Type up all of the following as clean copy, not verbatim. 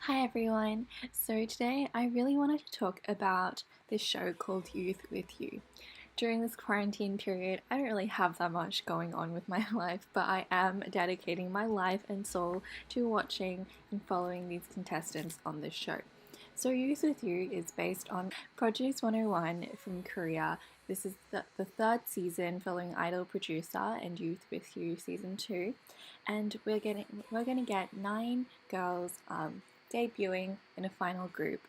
Hi everyone! So today I really wanted to talk about this show called Youth With You. During this quarantine period, I don't really have that much going on with my life, but I am dedicating my life and soul to watching and following these contestants on this show. So Youth With You is based on Project 101 from Korea. This is the third season following Idol Producer and Youth With You season 2, and we're gonna get 9 girls debuting in a final group.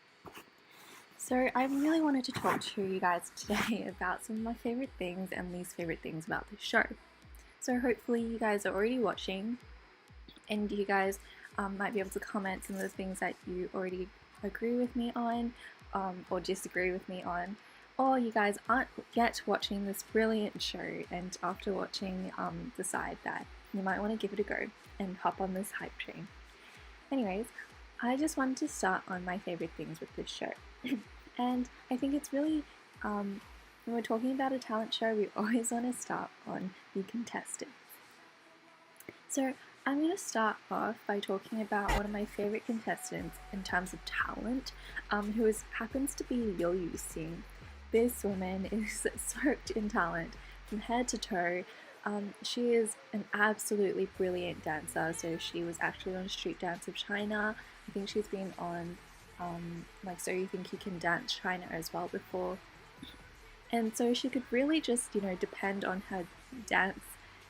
So I really wanted to talk to you guys today about some of my favorite things and least favorite things about this show. So hopefully you guys are already watching and you guys might be able to comment some of the things that you already agree with me on or disagree with me on, or you guys aren't yet watching this brilliant show and after watching decide that you might want to give it a go and hop on this hype train. Anyways, I just wanted to start on my favorite things with this show. And I think it's really, when we're talking about a talent show, we always want to start on the contestants. So I'm going to start off by talking about one of my favorite contestants in terms of talent, who happens to be Liu Yuxing. This woman is soaked in talent from head to toe. She is an absolutely brilliant dancer. So she was actually on Street Dance of China. I think she's been on So You Think You Can Dance China as well before. And so she could really just, depend on her dance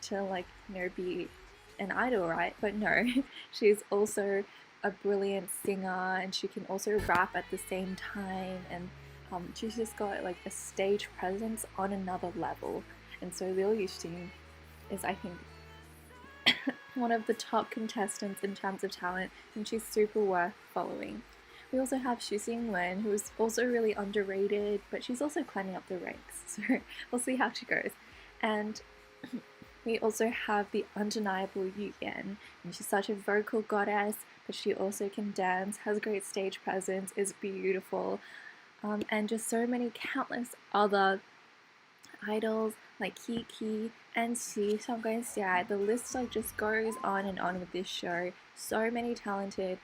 to be an idol, right? But no, she's also a brilliant singer and she can also rap at the same time, and she's just got like a stage presence on another level. And so Liu Yuxing is, I think, one of the top contestants in terms of talent, and she's super worth following. We also have Xu Xingwen, who is also really underrated, but she's also climbing up the ranks, so we'll see how she goes. And we also have the undeniable Yu Yan, and she's such a vocal goddess, but she also can dance, has great stage presence, is beautiful, and just so many countless other idols like Kiki and Xi Xiaoguanxia. The list just goes on and on with this show. So many talented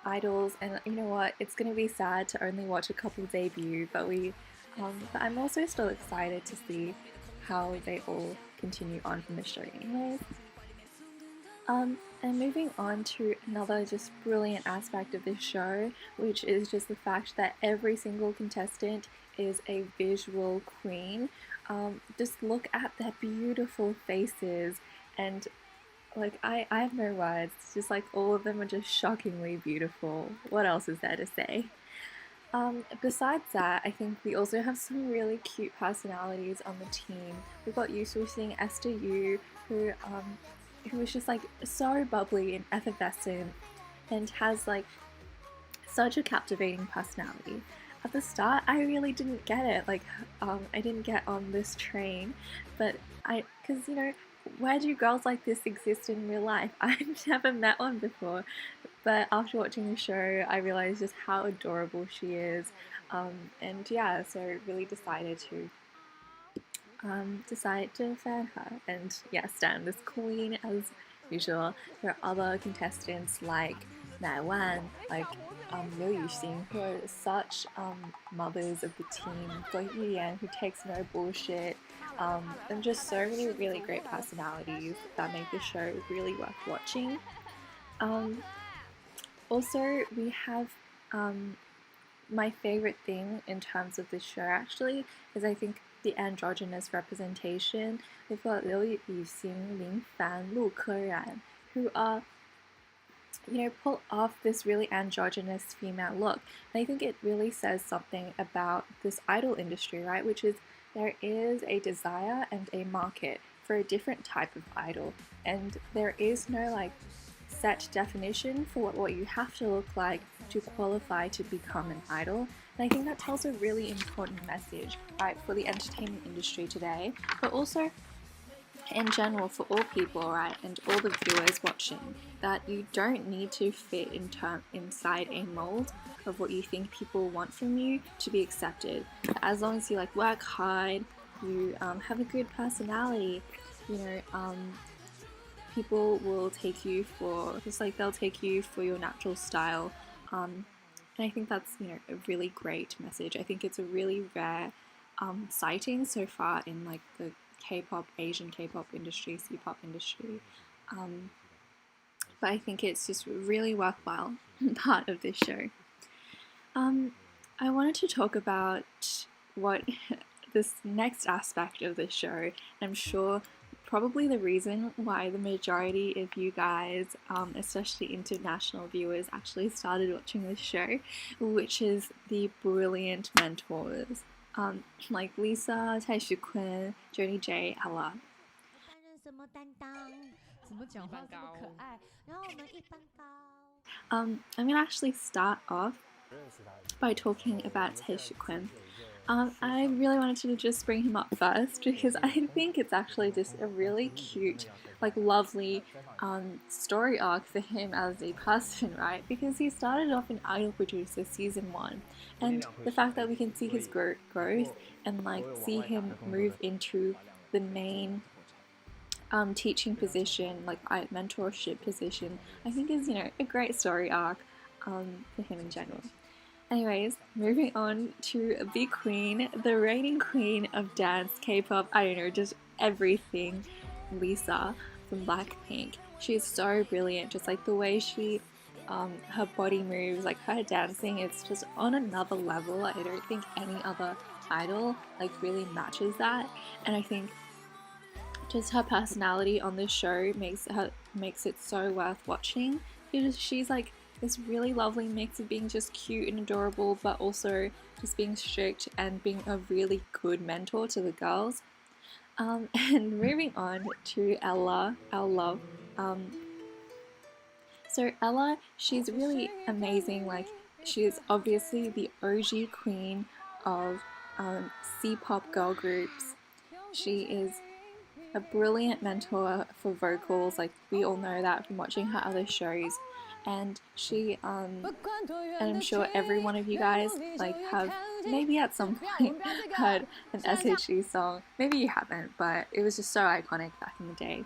idols, and you know what? It's gonna be sad to only watch a couple debut, but I'm also still excited to see how they all continue on from the show, anyways. And moving on to another just brilliant aspect of this show, which is just the fact that every single contestant is a visual queen. Just look at their beautiful faces, and I have no words. Just all of them are just shockingly beautiful. What else is there to say? Besides that, I think we also have some really cute personalities on the team. We've got Yu Su-sing, Esther Yu, who is just so bubbly and effervescent and has such a captivating personality. At the start, I really didn't get it. I didn't get on this train, but because where do girls like this exist in real life? I've never met one before, but after watching the show, I realized just how adorable she is, and yeah, so really decided to fan her, and yeah, stand this queen as usual. There are other contestants like Nai Wan, Liu Yuxing, who are such mothers of the team. Got Yu Yan, who takes no bullshit, and just so many really great personalities that make the show really worth watching. Also, we have my favorite thing in terms of this show actually is, I think, the androgynous representation. We've got Liu Yuxing, Lin Fan, Lu Keran, who are pull off this really androgynous female look. And I think it really says something about this idol industry, right? Which is there is a desire and a market for a different type of idol, and there is no set definition for what you have to look like to qualify to become an idol. And I think that tells a really important message, right, for the entertainment industry today, but also in general for all people, right, and all the viewers watching, that you don't need to fit inside a mold of what you think people want from you to be accepted. As long as you work hard, you have a good personality, people will take you for they'll take you for your natural style, and I think that's a really great message. I think it's a really rare sighting so far in like the K-pop, Asian K-pop industry, C-pop industry, but I think it's just really worthwhile part of this show. I wanted to talk about what this next aspect of the show. I'm sure probably the reason why the majority of you guys, especially international viewers, actually started watching this show, which is the brilliant mentors, like Lisa, Tae Kwon, Johnny J, Ella. I'm gonna actually start off by talking about Tae Kwon. I really wanted to just bring him up first because I think it's actually just a really cute, like lovely story arc for him as a person, right? Because he started off in Idol Producer Season 1, and the fact that we can see his growth and like see him move into the main teaching position, like mentorship position, I think is a great story arc for him in general. Anyways, moving on to the queen, the reigning queen of dance, K-pop, I don't know, just everything, Lisa from Blackpink. She's so brilliant, just like the way she, her body moves, like her dancing, it's just on another level. I don't think any other idol like really matches that, and I think just her personality on this show makes it so worth watching. She's like this really lovely mix of being just cute and adorable, but also just being strict and being a really good mentor to the girls. And moving on to Ella, our love. So Ella, she's really amazing. Like, she's obviously the OG queen of C-pop girl groups. She is a brilliant mentor for vocals. Like, we all know that from watching her other shows. And she, and I'm sure every one of you guys like have maybe at some point heard an SHE song. Maybe you haven't, but it was just so iconic back in the day.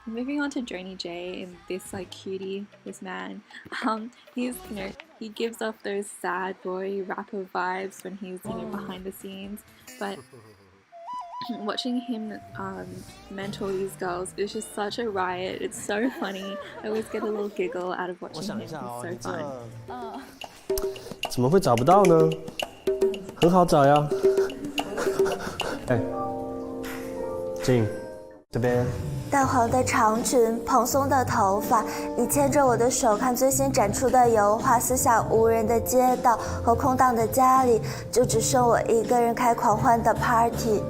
Moving on to Johnny J and this like cutie, this man. He's he gives off those sad boy rapper vibes when he's behind the scenes, but watching him mentor these girls is just such a riot. It's so funny. I always get a little giggle out of watching him. He's so fun. 怎么会找不到呢？很好找呀。哎，静，这边。淡黄的长裙，蓬松的头发，你牵着我的手，看最新展出的油画。四下无人的街道和空荡的家里，就只剩我一个人开狂欢的 party。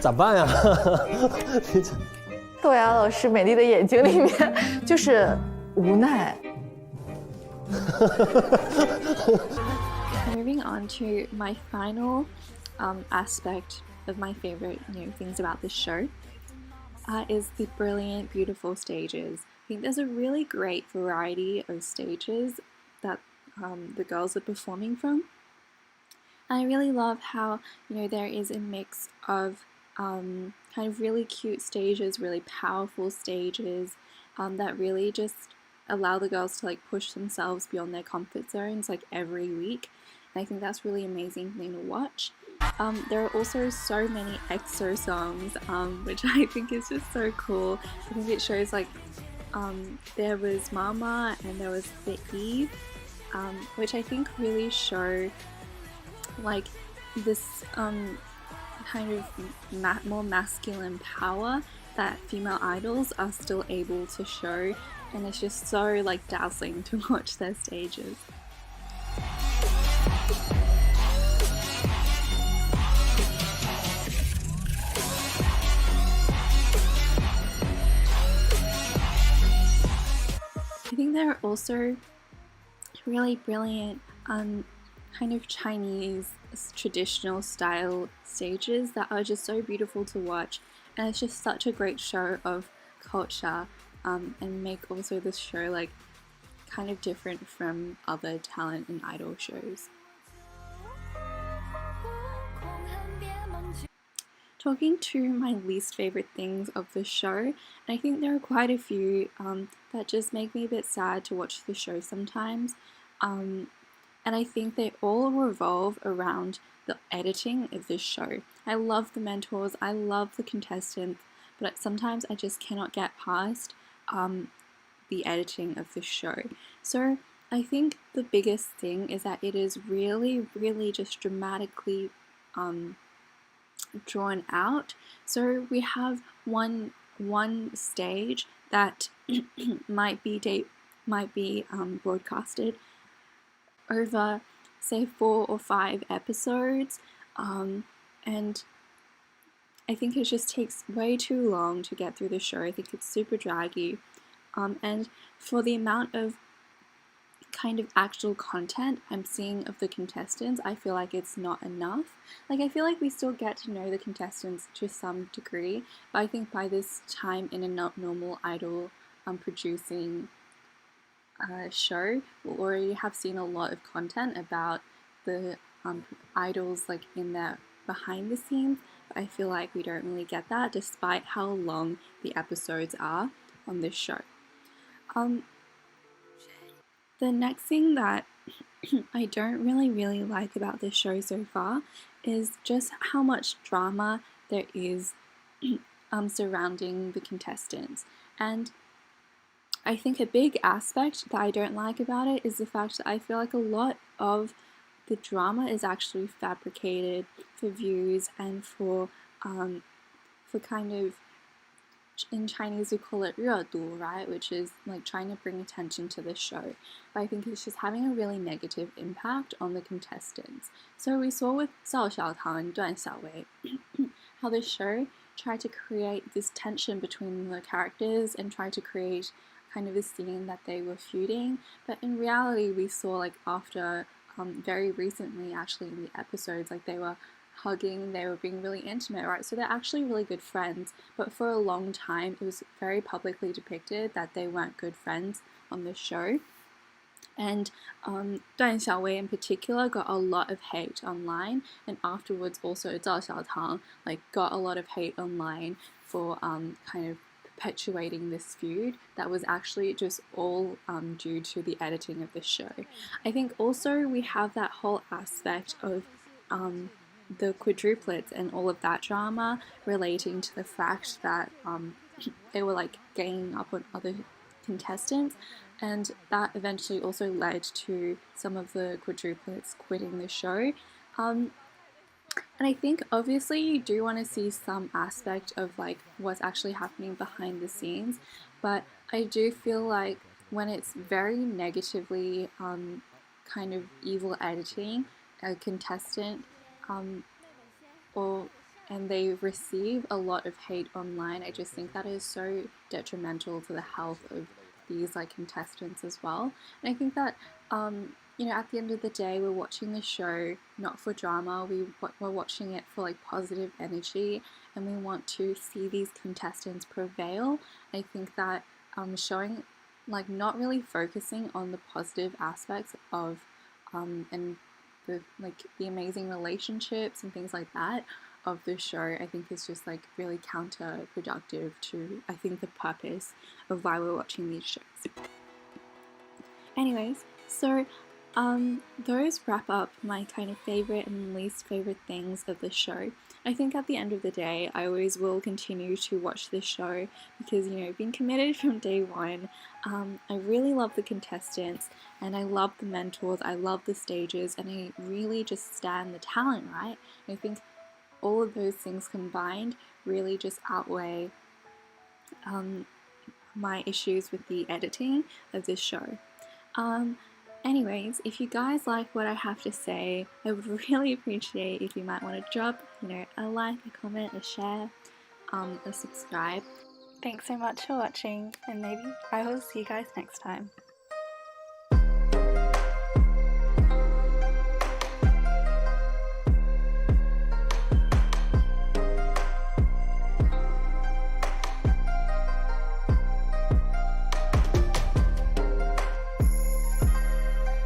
咋办呀？豆芽老师美丽的眼睛里面就是无奈。Moving on to my final aspect of my favorite things about this show is the brilliant, beautiful stages. I think there's a really great variety of stages that the girls are performing from. I really love how there is a mix of kind of really cute stages, really powerful stages that really just allow the girls to like push themselves beyond their comfort zones like every week, and I think that's really amazing thing to watch. There are also so many EXO songs, which I think is just so cool. I think it shows like there was Mama and there was the Eve, which I think really show like this kind of more masculine power that female idols are still able to show, and it's just so like dazzling to watch their stages. I think there are also really brilliant kind of Chinese traditional style stages that are just so beautiful to watch, and it's just such a great show of culture, and make also this show like kind of different from other talent and idol shows. Talking to my least favorite things of the show, and I think there are quite a few that just make me a bit sad to watch the show sometimes. And I think they all revolve around the editing of this show. I love the mentors, I love the contestants, but sometimes I just cannot get past the editing of the show. So I think the biggest thing is that it is really, really just dramatically drawn out. So we have one stage that might be broadcasted over, say, 4 or 5 episodes, and I think it just takes way too long to get through the show. I think it's super draggy, and for the amount of kind of actual content I'm seeing of the contestants, I feel like it's not enough. Like, I feel like we still get to know the contestants to some degree, but I think by this time in a not normal idol producing show, we'll already have seen a lot of content about the idols, like in their behind the scenes, but I feel like we don't really get that despite how long the episodes are on this show. The next thing that I don't really like about this show so far is just how much drama there is surrounding the contestants. And I think a big aspect that I don't like about it is the fact that I feel like a lot of the drama is actually fabricated for views and for kind of, in Chinese we call it 热度, right, which is like trying to bring attention to the show. But I think it's just having a really negative impact on the contestants. So we saw with Zhao Xiaotang and Duan Xiaowei how the show tried to create this tension between the characters and tried to create kind of a scene that they were feuding, but in reality we saw, like, after very recently actually in the episodes, like, they were hugging, they were being really intimate, right? So they're actually really good friends, but for a long time it was very publicly depicted that they weren't good friends on the show. And Duan Xiaowei in particular got a lot of hate online, and afterwards also Zhao Xiaotang got a lot of hate online for kind of perpetuating this feud that was actually just all due to the editing of the show. I think also we have that whole aspect of the quadruplets and all of that drama relating to the fact that they were ganging up on other contestants, and that eventually also led to some of the quadruplets quitting the show. And I think obviously you do want to see some aspect of what's actually happening behind the scenes, but I do feel like when it's very negatively kind of evil editing a contestant and they receive a lot of hate online, I just think that is so detrimental to the health of these contestants as well. And I think that at the end of the day, we're watching the show not for drama, we're watching it for positive energy, and we want to see these contestants prevail. I think that showing not really focusing on the positive aspects of and the amazing relationships and things like that of the show, I think is just really counterproductive to, I think, the purpose of why we're watching these shows. Anyways, so those wrap up my kind of favorite and least favorite things of the show. I think at the end of the day, I always will continue to watch this show because, being committed from day one, I really love the contestants and I love the mentors, I love the stages, and I really just stand the talent, right? And I think all of those things combined really just outweigh my issues with the editing of this show. Anyways, if you guys like what I have to say, I would really appreciate if you might want to drop, a like, a comment, a share, a subscribe. Thanks so much for watching, and maybe I will see you guys next time.